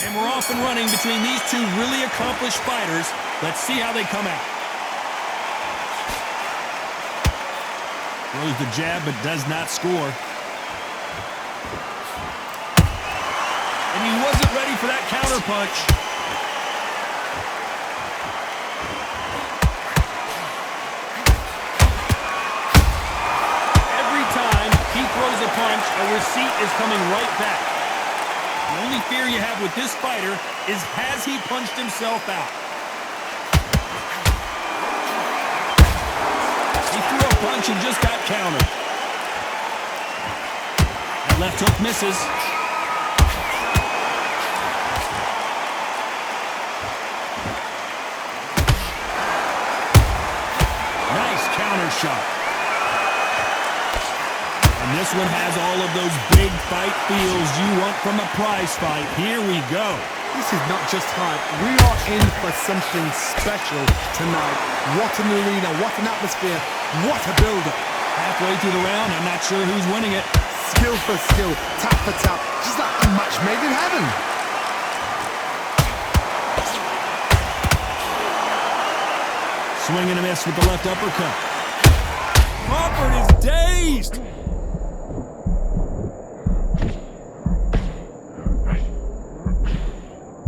And we're off and running between these two really accomplished fighters. Let's see how they come out. Throws the jab but does not score. And he wasn't ready for that counter punch. Every time he throws a punch, a receipt is coming right back. The only fear you have with this fighter is, has he punched himself out? He threw a punch and just got countered. That left hook misses. Nice counter shot. And this one has all of those big fight feels you want from a prize fight. Here we go. This is not just hype. We are in for something special tonight. What an arena, what an atmosphere, what a build-up. Halfway through the round, I'm not sure who's winning it. Skill for skill, tap for tap, just like a match made in heaven. Swing and a miss with the left uppercut. Crawford is dazed.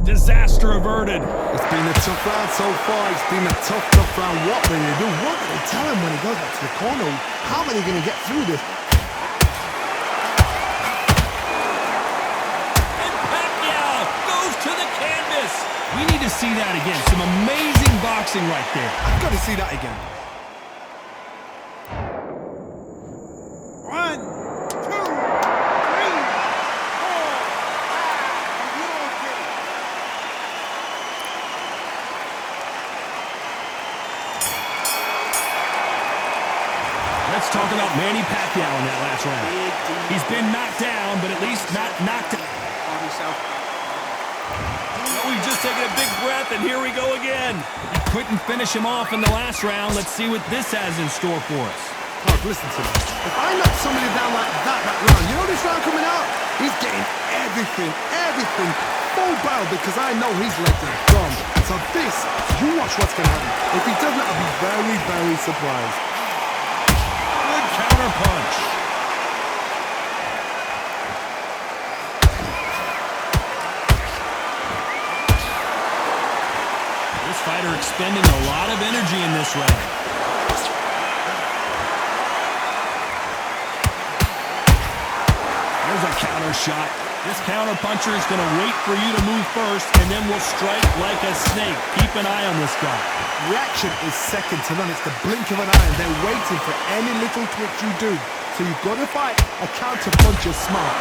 Disaster averted. It's been a tough round so far. It's been a tough round. What will they do? What will they tell him when he goes back to the corner? How are they going to get through this? And Pacquiao goes to the canvas. We need to see that again. Some amazing boxing right there. I've got to see that again. Let's talk about Manny Pacquiao in that last round. He's been knocked down, but at least not knocked out. Oh, he's just taking a big breath, and here we go again. He couldn't finish him off in the last round. Let's see what this has in store for us. Pog, listen to me. If I knock somebody down like that round, you know this round coming out? He's getting everything, full barrel, because I know his legs are gone. So this, you watch what's going to happen. If he doesn't, I'll be very, very surprised. Counter punch. This fighter expending a lot of energy in this round. There's a counter shot. This counter puncher is going to wait for you to move first, and then will strike like a snake. Keep an eye on this guy. Reaction is second to none. It's the blink of an eye, and they're waiting for any little twitch you do. So you've got to fight a counter puncher smart.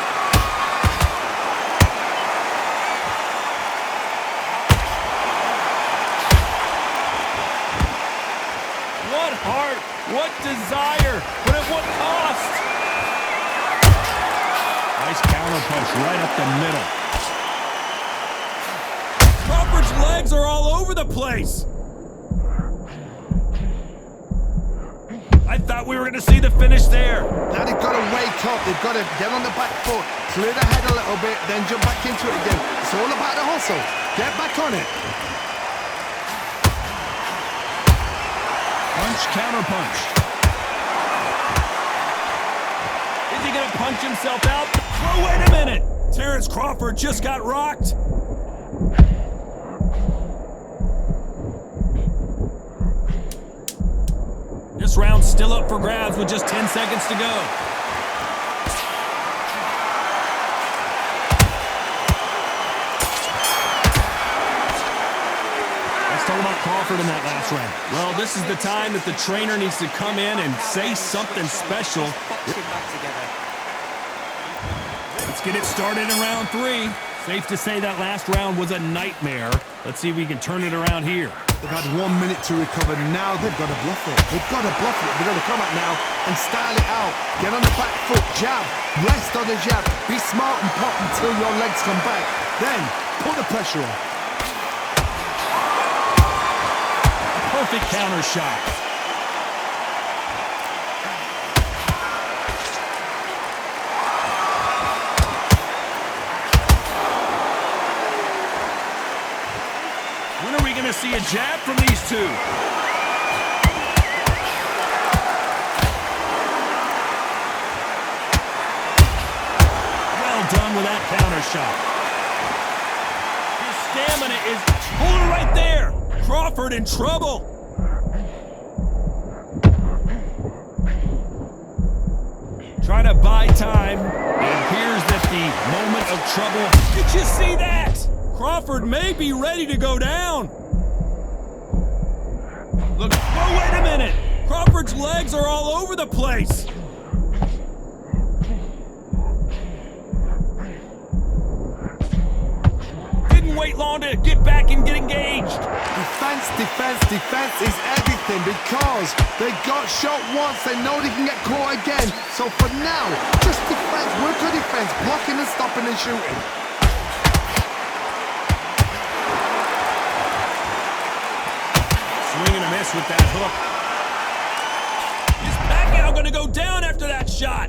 What heart, what desire, but at what cost? Nice counter punch right up the middle. Crawford's legs are all over the place. I thought we were going to see the finish there. Now they've got to wake up. They've got to get on the back foot, clear the head a little bit, then jump back into it again. It's all about the hustle. Get back on it. Punch, counter punch. Is he going to punch himself out? Oh, wait a minute. Terrence Crawford just got rocked. This round's still up for grabs with just 10 seconds to go. Let's talk about Crawford in that last round. Well, this is the time that the trainer needs to come in and say something special. Let's get it started in round 3. Safe to say that last round was a nightmare. Let's see if we can turn it around here. They've had 1 minute to recover. Now they've got to bluff it. They've got to bluff it. They've got to come out now and style it out. Get on the back foot, jab, rest on the jab. Be smart and pop until your legs come back. Then put the pressure on. Perfect counter shot. to see a jab from these two. Well done with that counter shot. His stamina is pulling right there. Crawford in trouble. Trying to buy time. It appears that the moment of trouble. Did you see that? Crawford may be ready to go down. Look, oh, wait a minute. Crawford's legs are all over the place. Didn't wait long to get back and get engaged. Defense, defense, defense is everything because they got shot once, they know they can get caught again. So for now, just defense, work on defense, blocking and stopping and shooting. Swing and a miss with that hook. Is Pacquiao gonna go down after that shot?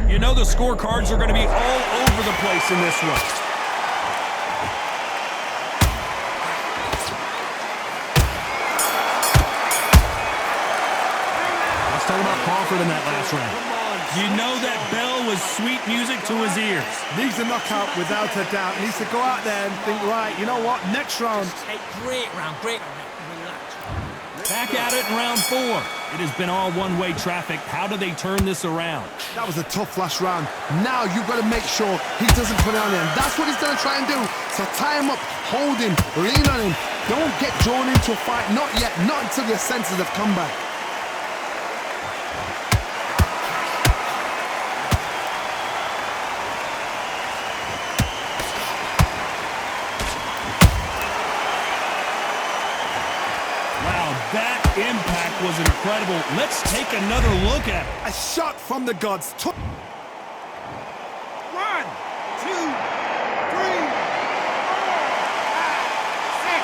You know the scorecards are gonna be all over the place in this one. Let's talk about Crawford in that last round. You know that bell was sweet music to his ears. Needs a knockout without a doubt. Needs to go out there and think, right, you know what, next round. Hey, great round, great round. Relax. Back at it in round 4. It has been all one-way traffic. How do they turn this around? That was a tough last round. Now you've got to make sure he doesn't put it on him. That's what he's going to try and do. So tie him up, hold him, lean on him. Don't get drawn into a fight. Not yet. Not until your senses have come back. That impact was incredible. Let's take another look at it. A shot from the gods. 1, 2, 3, 4, 5, 6,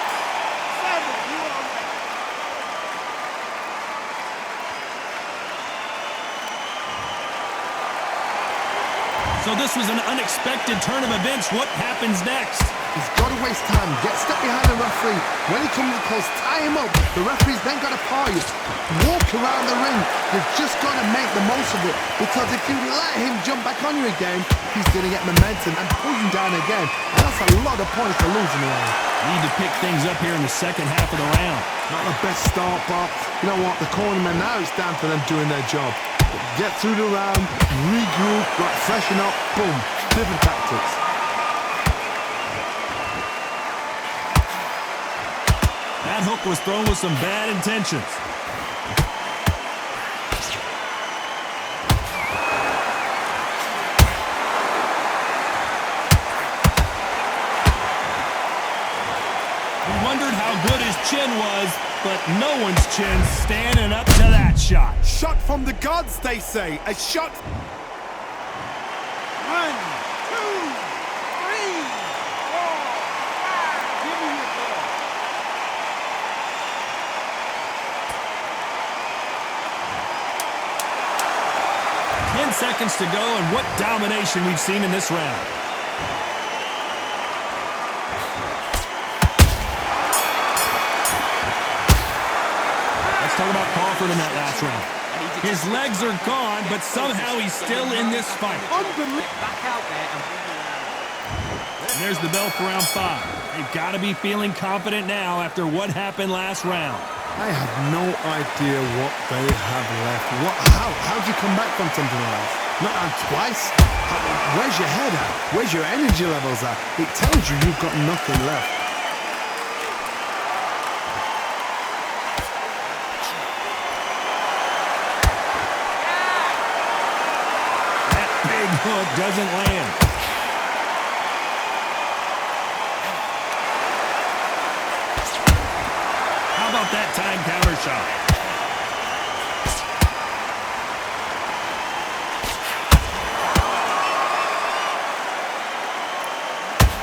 7. You are ready. So this was an unexpected turn of events. What happens next? He's got to waste time. Get step behind the referee. When he comes close, tie him up. The referee's then got to paw you. Walk around the ring. You've just got to make the most of it. Because if you let him jump back on you again, he's going to get momentum and pull you down again. And that's a lot of points to lose in the round. Need to pick things up here in the second half of the round. Not the best start, but you know what? The cornermen, now it's down for them doing their job. Get through the round, regroup, like freshen up, boom. Different tactics. That hook was thrown with some bad intentions. We wondered how good his chin was, but no one's chin's standing up to that shot. Shot from the gods, they say. A shot. 1, 2, 3, 4, 5. Give me your ball. 10 seconds to go, and what domination we've seen in this round. Let's talk about Crawford in that last round. His legs are gone, but somehow he's still in this fight. Back out there And there's the bell for round 5. They've got to be feeling confident now after what happened last round. I have no idea what they have left. How'd you come back from something like that? Not out twice? Where's your head at? Where's your energy levels at? It tells you you've got nothing left. That big hook doesn't land. How about that time counter shot?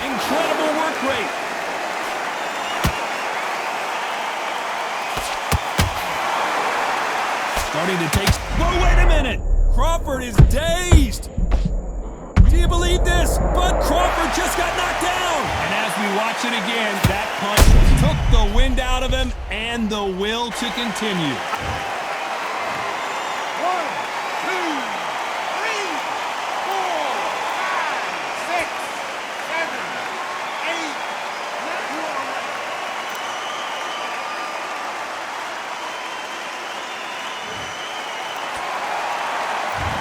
Incredible work rate. Starting to take... Whoa, wait a minute! Crawford is dazed! Do you believe this? Bud Crawford just got knocked down. And as we watch it again, that punch took the wind out of him and the will to continue. 1, 2, 3, 4, 5, 6, 7, 8, 9.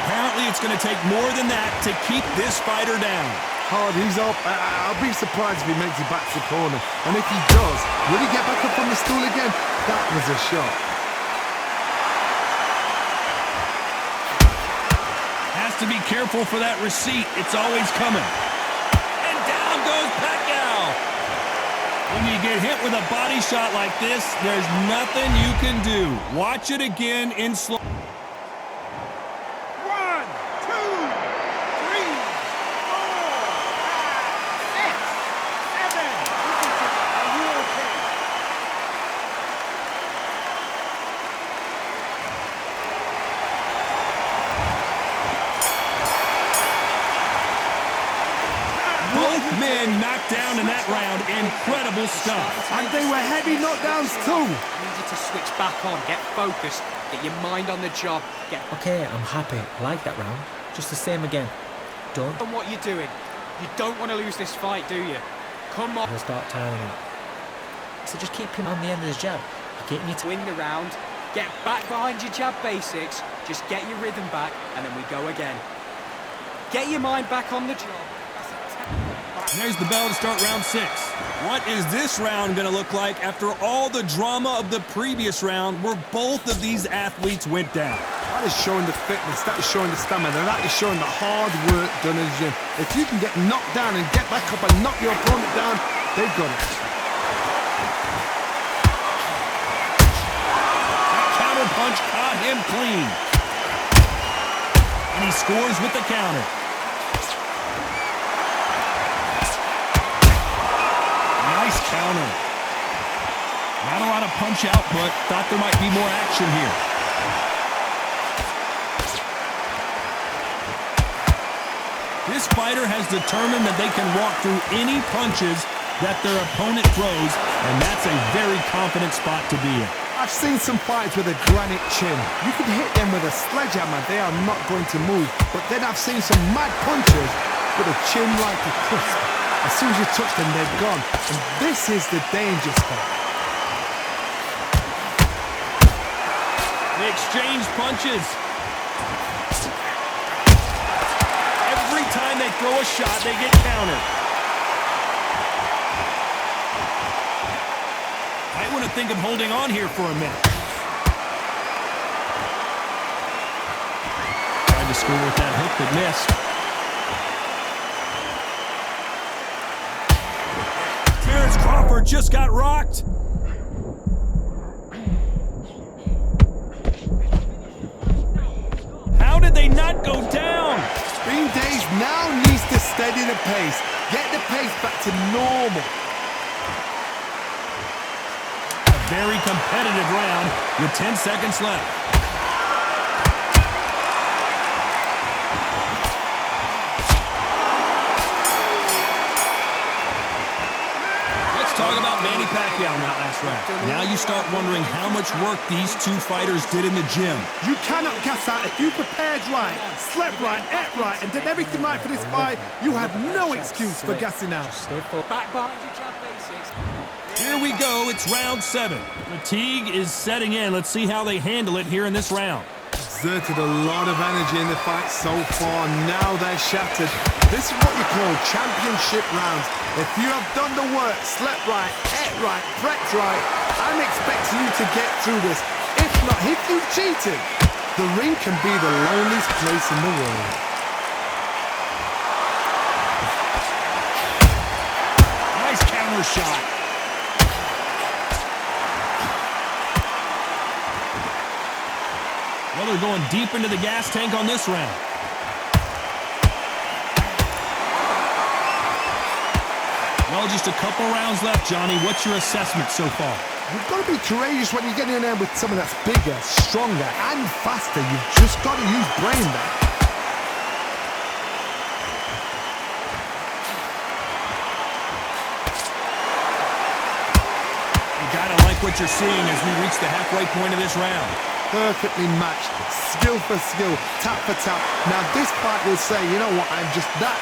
Apparently, it's going to take more than that to keep this fighter down. Hard, he's up. I'll be surprised if he makes it back to the corner. And if he does, will he get back up on the stool again? That was a shot. Has to be careful for that receipt. It's always coming. And down goes Pacquiao. When you get hit with a body shot like this, there's nothing you can do. Watch it again in slow. 1, 2, 3, 4, 5, 6, 7. Are you okay? Both men knocked down in that round. Incredible stuff. And they were heavy knockdowns too. I need you to switch back on, get focused, get your mind on the job, get Okay, I'm happy. I like that round. Just the same again. Don't. on what you're doing. You don't want to lose this fight, do you? Come on. He'll start tiring him. So just keep him on the end of his jab. Getting you to Win the round, get back behind your jab basics, just get your rhythm back, and then we go again. Get your mind back on the job. There's the bell to start round 6. What is this round going to look like after all the drama of the previous round where both of these athletes went down? That is showing the fitness, that is showing the stamina, that is showing the hard work done in the gym. If you can get knocked down and get back up and knock your opponent down, they've got it. That counter punch caught him clean. And he scores with the counter. Nice counter. Not a lot of punch output. Thought there might be more action here. This fighter has determined that they can walk through any punches that their opponent throws, and that's a very confident spot to be in. I've seen some fights with a granite chin. You can hit them with a sledgehammer, they are not going to move. But then I've seen some mad punches with a chin like a crisp. As soon as you touch them, they're gone. And this is the danger spot. They exchange punches. Every time they throw a shot, they get countered. Might want to think of holding on here for a minute. Tried to score with that hook, but missed. Crawford just got rocked. How did they not go down? Bean Days now needs to steady the pace. Get the pace back to normal. A very competitive round with 10 seconds left. Talk about Manny Pacquiao in that last round. Now you start wondering how much work these two fighters did in the gym. You cannot gas out. If you prepared right, slept right, ate right, and did everything right for this fight, you have no excuse for gassing out. Back behind your jab basics. Here we go. It's round 7. Fatigue is setting in. Let's see how they handle it here in this round. Exerted a lot of energy in the fight so far. Now they're shattered. This is what you call championship rounds. If you have done the work, slept right, ate right, prepped right, I'm expecting you to get through this. If not, if you've cheated, the ring can be the loneliest place in the world. Nice counter shot. Well, they're going deep into the gas tank on this round. Well, just a couple rounds left, Johnny. What's your assessment so far? You've got to be courageous when you get in there with someone that's bigger, stronger, and faster. You've just got to use brain there. what you're seeing as we reach the halfway point of this round. Perfectly matched, skill for skill, tap for tap. Now this fight will say, you know what, I'm just that.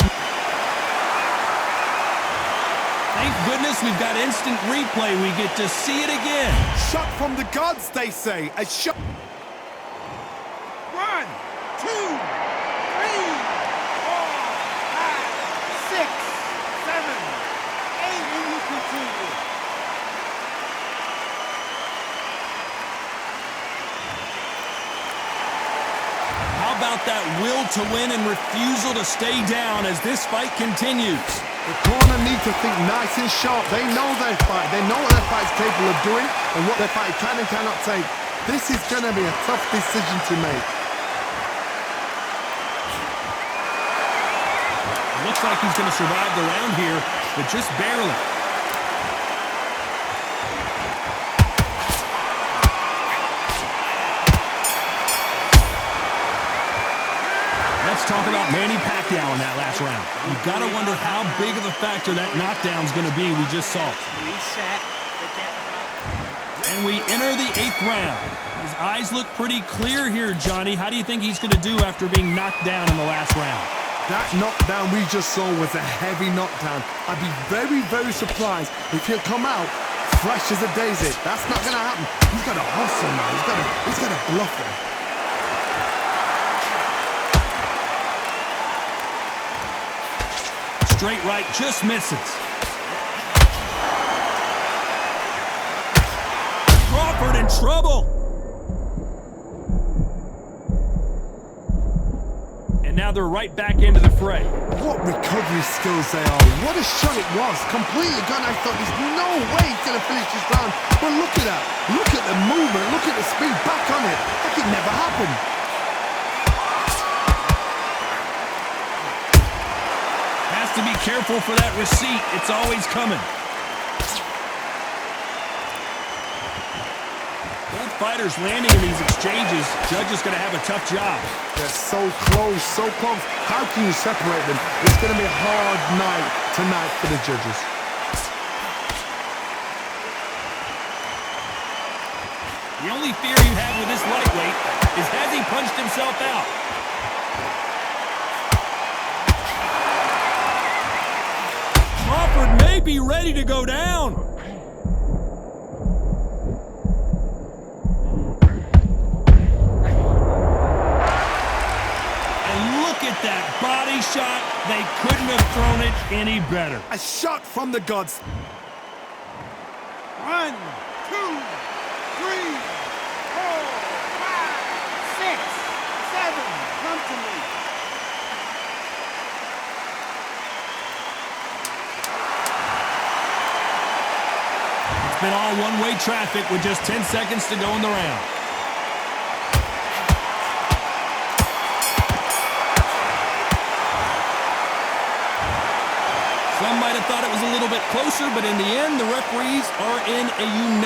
Thank goodness we've got instant replay. We get to see it again. Shot from the gods, they say. A shot. 1, 2, 3, 4, 5, 6, 7, 8, and you continue. How about that will to win and refusal to stay down as this fight continues? The corner need to think nice and sharp. They know their fight. They know what their fight's capable of doing and what their fight can and cannot take. This is going to be a tough decision to make. Looks like he's going to survive the round here, but just barely. Let's talk about Manny Pacquiao in that last round. You've got to wonder how big of a factor that knockdown's going to be we just saw. Reset. And we enter the 8th round. His eyes look pretty clear here, Johnny. How do you think he's going to do after being knocked down in the last round? That knockdown we just saw was a heavy knockdown. I'd be very, very surprised if he'll come out fresh as a daisy. That's not going to happen. He's got to hustle now. He's got to bluff him. Straight right, just misses. Crawford in trouble. And now they're right back into the fray. What recovery skills they are. What a shot it was. Completely gone. I thought there's no way he's going to finish this round. But look at that. Look at the movement. Look at the speed back on it. Like it never happened. Has to be careful for that receipt. It's always coming. Both fighters landing in these exchanges. Judge is going to have a tough job. They're so close, so close. How can you separate them? It's going to be a hard night tonight for the judges. The only fear you have with this lightweight is has he punched himself out? Crawford may be ready to go down. And look at that body shot. They couldn't have thrown it any better. A shot from the gods. 1, 2, 3, 4, 5, 6, 7. Come to me. It's been all one-way traffic with just 10 seconds to go in the round. Some might have thought it was a little bit closer, but in the end, the referees are in a unanimous